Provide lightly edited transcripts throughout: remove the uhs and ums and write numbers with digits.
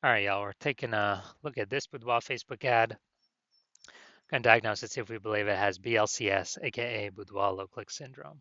All right, y'all, we're taking a look at this Boudoir Facebook ad. Going to diagnose it, see if we believe it has BLCS, aka Boudoir low click syndrome.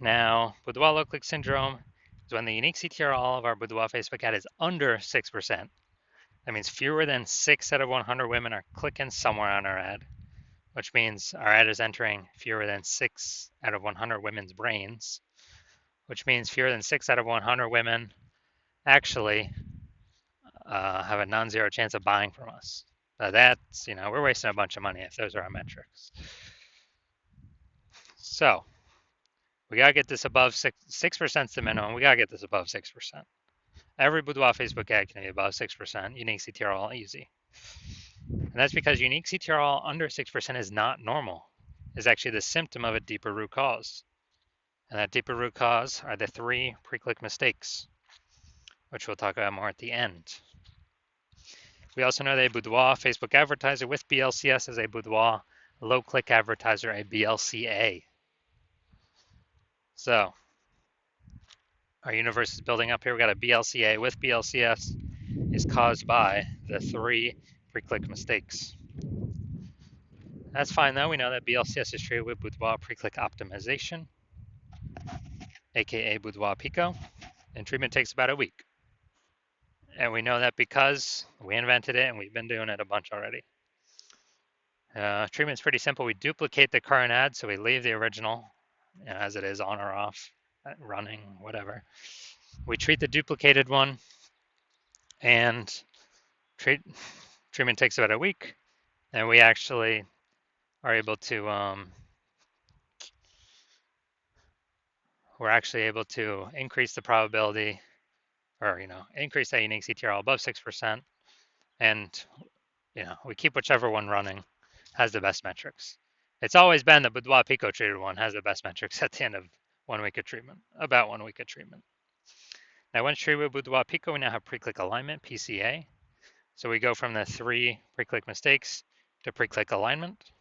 Now, Boudoir low click syndrome is when the unique CTRL of our Boudoir Facebook ad is under 6%. That means fewer than 6 out of 100 women are clicking somewhere on our ad, which means our ad is entering fewer than 6 out of 100 women's brains, which means fewer than 6 out of 100 women actually have a non-zero chance of buying from us. That's, we're wasting a bunch of money if those are our metrics. So we gotta get this above 6%'s the minimum. We gotta get this above 6%. Every Boudoir Facebook ad can be above 6%. Unique CTRL easy, and that's because unique CTRL under 6% is not normal. It's actually the symptom of a deeper root cause, and that deeper root cause are the 3 pre-click mistakes, which we'll talk about more at the end. We also know that a Boudoir Facebook advertiser with BLCS is a Boudoir low click advertiser, a BLCA. So our universe is building up here. We got a BLCA with BLCS is caused by the 3 pre-click mistakes. That's fine though. We know that BLCS is treated with Boudoir pre-click optimization, aka Boudoir Pico, and treatment takes about a week. And we know that because we invented it and we've been doing it a bunch already. Treatment's pretty simple. We duplicate the current ad, so we leave the original as it is, on or off, running, whatever. We treat the duplicated one, and treatment takes about a week, and we actually are able to we're actually able to increase the probability, or increase that unique CTRL above 6%, and we keep whichever one running has the best metrics. It's always been the Boudoir Pico treated one has the best metrics at the end of 1 week of treatment, about 1 week of treatment. Now, once treated with Boudoir Pico, we now have pre-click alignment, PCA. So we go from the 3 pre-click mistakes to pre-click alignment.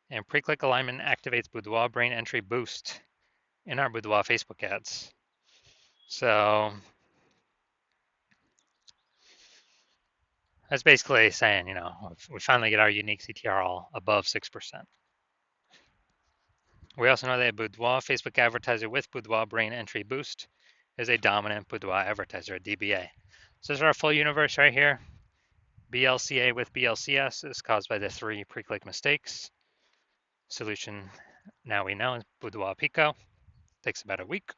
And pre-click alignment activates Boudoir brain entry boost in our Boudoir Facebook ads. So that's basically saying, we finally get our unique CTRL above 6%. We also know that a Boudoir Facebook advertiser with Boudoir brain entry boost is a dominant Boudoir advertiser, a DBA. So this is our full universe right here. BLCA with BLCS is caused by the 3 pre-click mistakes. Solution now we know is Boudoir Pico. Takes about a week.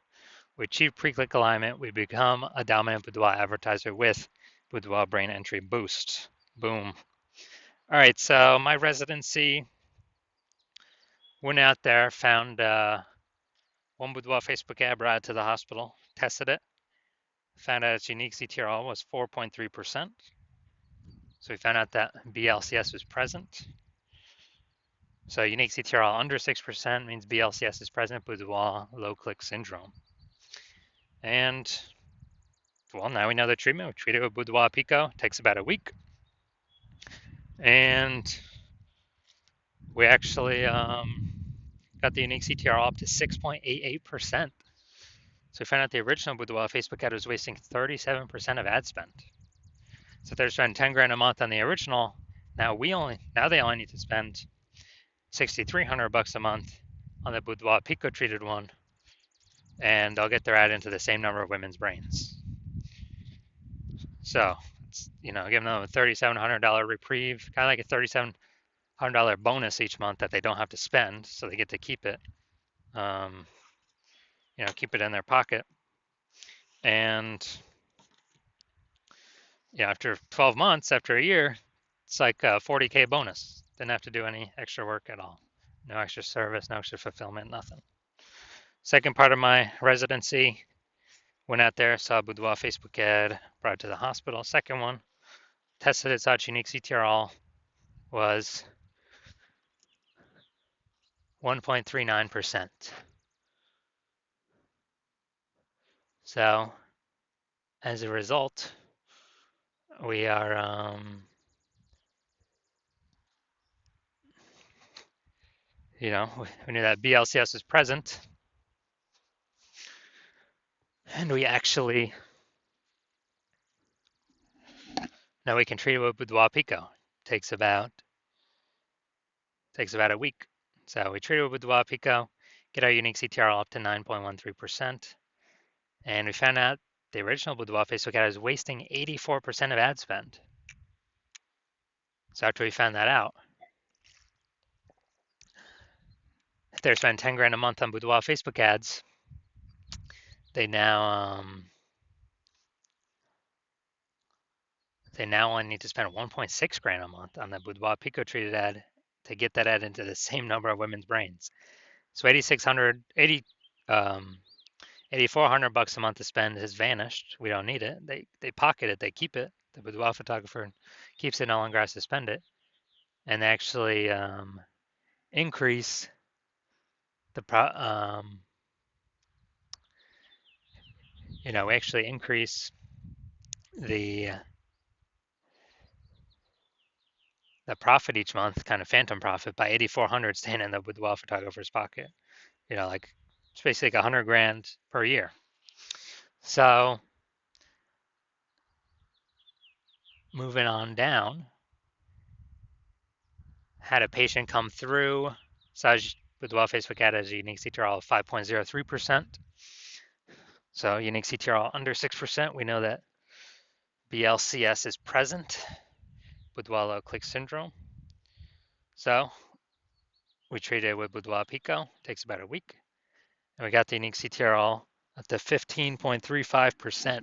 We achieve pre-click alignment. We become a dominant Boudoir advertiser with Boudoir brain entry boost. Boom. All right, so my residency, went out there, found one Boudoir Facebook ad, brought it to the hospital, tested it, found out its unique CTRL was 4.3%. So we found out that BLCS was present. So unique CTRL under 6% means BLCS is present, Boudoir low click syndrome. And well, now we know the treatment. We treat it with Boudoir Pico. It takes about a week. And we actually got the unique CTRL up to 6.88%. So we found out the original Boudoir Facebook ad was wasting 37% of ad spend. So if they're spending 10 grand a month on the original, now they only need to spend 6,300 bucks a month on the Boudoir Pico treated one, and they'll get their ad into the same number of women's brains. So it's, giving them a $3,700 reprieve, kind of like a $3,700 bonus each month that they don't have to spend, so they get to keep it, keep it in their pocket. And after 12 months, after a year, it's like a 40K bonus. Didn't have to do any extra work at all. No extra service, no extra fulfillment, nothing. Second part of my residency, went out there, saw a Boudoir Facebook ad, brought it to the hospital. Second one, tested its out, unique CTRL was 1.39%. So as a result, we are we knew that BLCS was present, and we actually Now we can treat it with Boudoir Pico. Takes about a week. So we treat it with Boudoir Pico, get our unique CTR up to 9.13%, and we found out the original Boudoir Facebook ad is wasting 84% of ad spend. So after we found that out, if they're spending 10 grand a month on Boudoir Facebook ads, they now only need to spend 1.6 grand a month on the Boudoir Pico treated ad to get that ad into the same number of women's brains. So 8,400 bucks a month to spend has vanished. We don't need it. They pocket it. They keep it. The boudoir photographer keeps it. No longer has to spend it, and they actually increase the we actually increase the profit each month, kind of phantom profit, by 8,400 staying in the boudoir photographer's pocket. Like it's basically like 100 grand per year. So moving on down, had a patient come through. Saj Boudoir Facebook ad has a unique CTRL of 5.03%. So unique CTRL under 6%. We know that BLCS is present, Boudoir low click syndrome. So we treated it with Boudoir Pico. Takes about a week. And we got the unique CTRL up to 15.35%.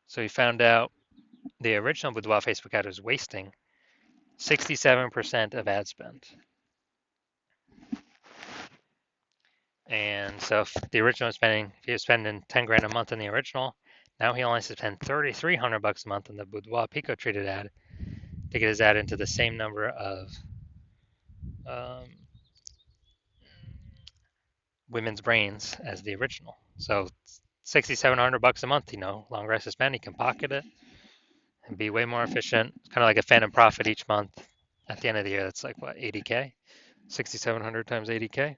So we found out the original Boudoir Facebook ad was wasting 67% of ad spend. And so if the original was if he was spending 10 grand a month on the original, now he only has to spend 3,300 bucks a month on the Boudoir Pico treated ad to get his ad into the same number of women's brains as the original. So 6,700 bucks a month, longer has to spend. He can pocket it and be way more efficient. It's kind of like a phantom profit each month. At the end of the year, that's like what, 80K? 6,700 times 80K.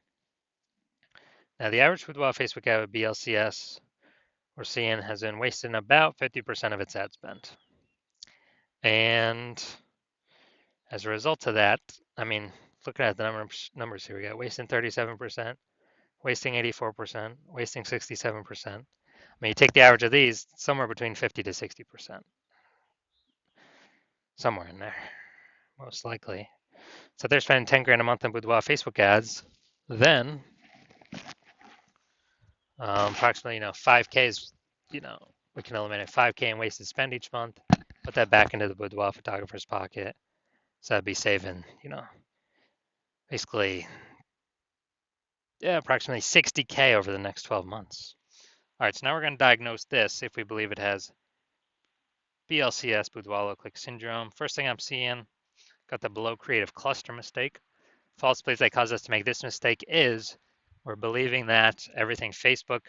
Now the average Boudoir Facebook ad with BLCS we're seeing has been wasting about 50% of its ad spend. And as a result of that, looking at the numbers here, we got wasting 37%, wasting 84%, wasting 67%. You take the average of these, somewhere between 50 to 60%. Somewhere in there, most likely. So if they're spending 10 grand a month on Boudoir Facebook ads, then approximately 5K is, we can eliminate 5K in wasted spend each month, put that back into the Boudoir photographer's pocket. So that'd be saving, basically, approximately 60K over the next 12 months. All right, so now we're going to diagnose this if we believe it has BLCS, Boudoir low click syndrome. First thing I'm seeing, got the below creative cluster mistake. False beliefs that cause us to make this mistake is we're believing that everything Facebook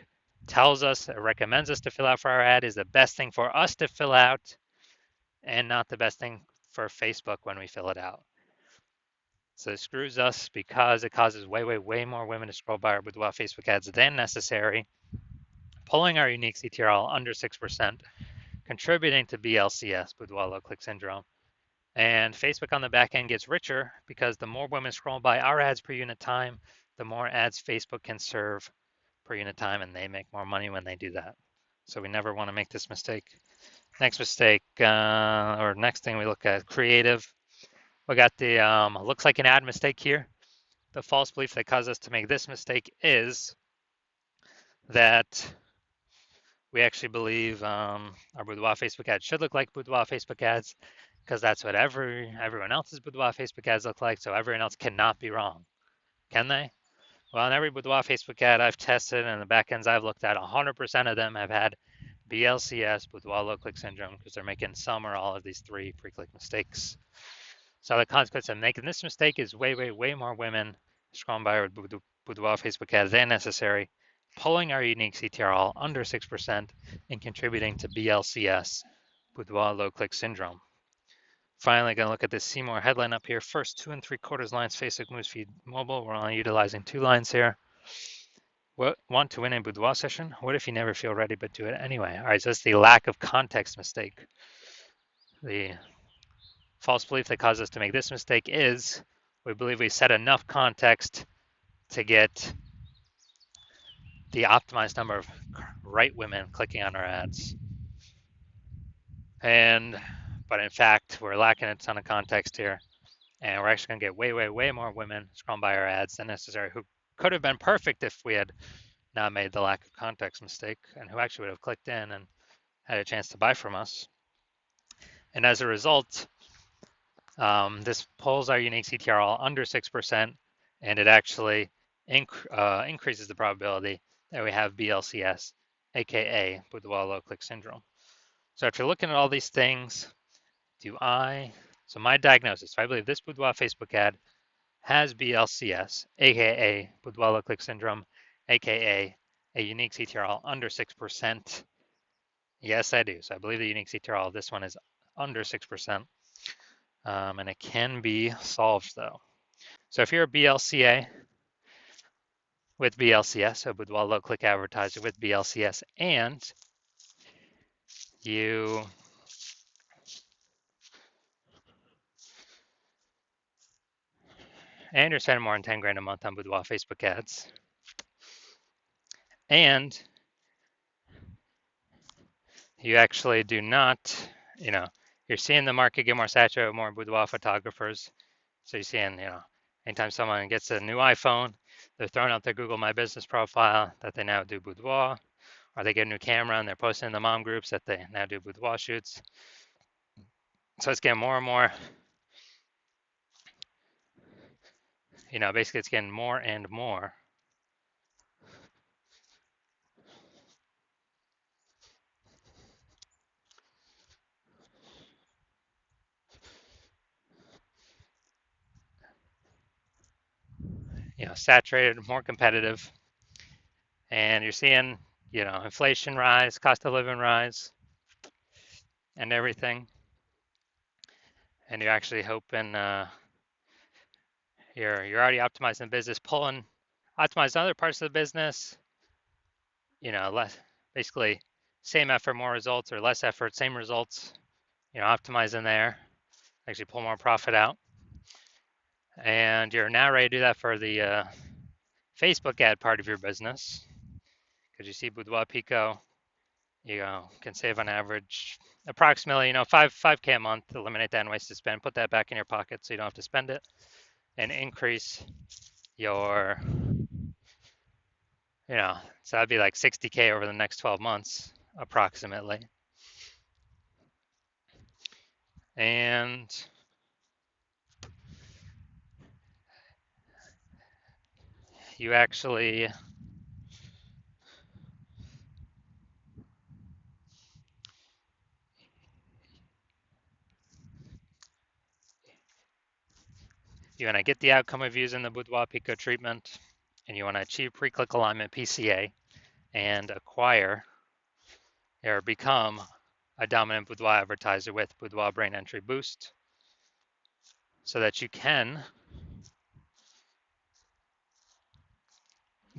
tells us or recommends us to fill out for our ad is the best thing for us to fill out and not the best thing for Facebook when we fill it out. So it screws us because it causes way more women to scroll by our Boudoir Facebook ads than necessary, pulling our unique CTRL under 6%, contributing to BLCS, Boudoir low click syndrome. And Facebook on the back end gets richer because the more women scroll by our ads per unit time, the more ads Facebook can serve per unit time, and they make more money when they do that. So we never want to make this mistake. Next mistake, or next thing we look at, creative. We got the looks like an ad mistake here. The false belief that caused us to make this mistake is that we actually believe our Boudoir Facebook ads should look like Boudoir Facebook ads because that's what everyone else's Boudoir Facebook ads look like, so everyone else cannot be wrong. Can they? Well, in every Boudoir Facebook ad I've tested and the backends I've looked at, 100% of them have had BLCS, Boudoir low click syndrome, because they're making some or all of these 3 pre-click mistakes. So the consequence of making this mistake is way more women scrolling by our Boudoir Facebook ads than necessary, pulling our unique CTRL under 6% and contributing to BLCS, Boudoir low click syndrome. Finally, going to look at this see more headline up here. First 2 3/4 lines, Facebook newsfeed mobile. We're only utilizing 2 lines here. Want to win a boudoir session? What if you never feel ready but do it anyway? All right, so that's the lack of context mistake. The false belief that caused us to make this mistake is we believe we set enough context to get the optimized number of right women clicking on our ads. But in fact, we're lacking a ton of context here, and we're actually going to get way more women scrolling by our ads than necessary who could have been perfect if we had not made the lack of context mistake, and who actually would have clicked in and had a chance to buy from us. And as a result, this pulls our unique CTRL under 6%, and it actually increases the probability that we have BLCS, aka Boudoir low click syndrome. So after looking at all these things, so my diagnosis, I believe this Boudoir Facebook ad has BLCS, aka Boudoir low click syndrome, aka a unique CTRL under 6%. Yes, I do. So I believe the unique CTRL of this one is under 6%. And it can be solved though. So if you're a BLCA with BLCS, so Boudoir low click advertiser with BLCS, and you're spending more than 10 grand a month on Boudoir Facebook ads, and you actually do not, you're seeing the market get more saturated with more boudoir photographers. So you're seeing, anytime someone gets a new iPhone, they're throwing out their Google My Business profile that they now do boudoir, or they get a new camera and they're posting in the mom groups that they now do boudoir shoots. So it's getting more and more, basically it's getting more and more. Saturated, more competitive, and you're seeing, inflation rise, cost of living rise, and everything. And you're actually hoping you're already optimizing the business, optimizing other parts of the business. Less, basically, same effort, more results, or less effort, same results. Optimizing there, actually pull more profit out. And you're now ready to do that for the Facebook ad part of your business, because you see Boudoir Pico, you can save on average approximately 5K a month. Eliminate that unwasted spend, put that back in your pocket so you don't have to spend it, and increase your so that'd be like 60K over the next 12 months approximately. And you actually want to get the outcome of using the Boudoir Pico treatment, and you want to achieve pre-click alignment PCA and acquire or become a dominant boudoir advertiser with Boudoir Brain Entry Boost, so that you can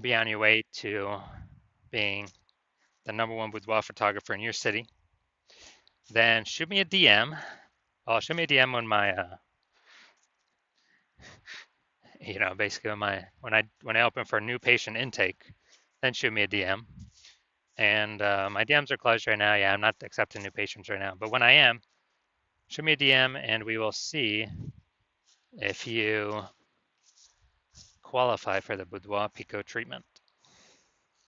be on your way to being the #1 boudoir photographer in your city, then shoot me a DM. Well, shoot me a DM when my, basically when I open for a new patient intake, then shoot me a DM. And my DMs are closed right now. Yeah, I'm not accepting new patients right now. But when I am, shoot me a DM and we will see if you qualify for the Boudoir Pico treatment.